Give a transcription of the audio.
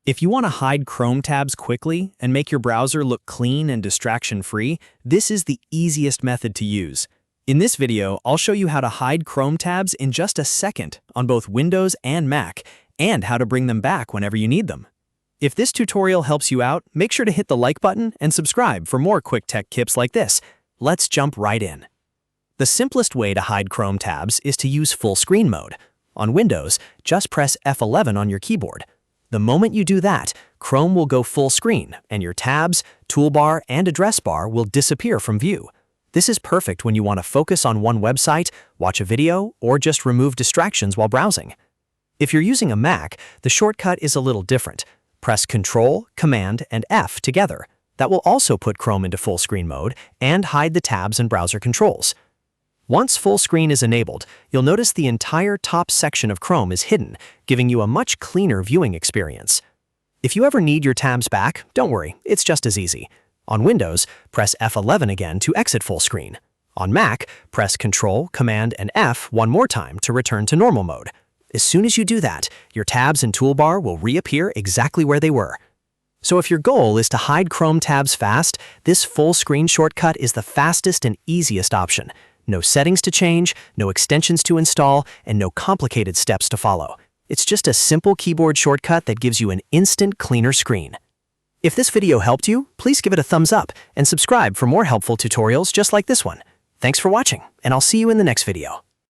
If you want to hide Chrome tabs quickly and make your browser look clean and distraction-free, this is the easiest method to use. In this video, I'll show you how to hide Chrome tabs in just a second on both Windows and Mac, and how to bring them back whenever you need them. If this tutorial helps you out, make sure to hit the like button and subscribe for more quick tech tips like this. Let's jump right in. The simplest way to hide Chrome tabs is to use full screen mode. On Windows, just press F11 on your keyboard. The moment you do that, Chrome will go full screen, and your tabs, toolbar, and address bar will disappear from view. This is perfect when you want to focus on one website, watch a video, or just remove distractions while browsing. If you're using a Mac, the shortcut is a little different. Press Ctrl, Command, and F together. That will also put Chrome into full screen mode and hide the tabs and browser controls. Once full screen is enabled, you'll notice the entire top section of Chrome is hidden, giving you a much cleaner viewing experience. If you ever need your tabs back, don't worry, it's just as easy. On Windows, press F11 again to exit full screen. On Mac, press Ctrl, Command, and F one more time to return to normal mode. As soon as you do that, your tabs and toolbar will reappear exactly where they were. So if your goal is to hide Chrome tabs fast, this full screen shortcut is the fastest and easiest option. No settings to change, no extensions to install, and no complicated steps to follow. It's just a simple keyboard shortcut that gives you an instant, cleaner screen. If this video helped you, please give it a thumbs up and subscribe for more helpful tutorials just like this one. Thanks for watching, and I'll see you in the next video.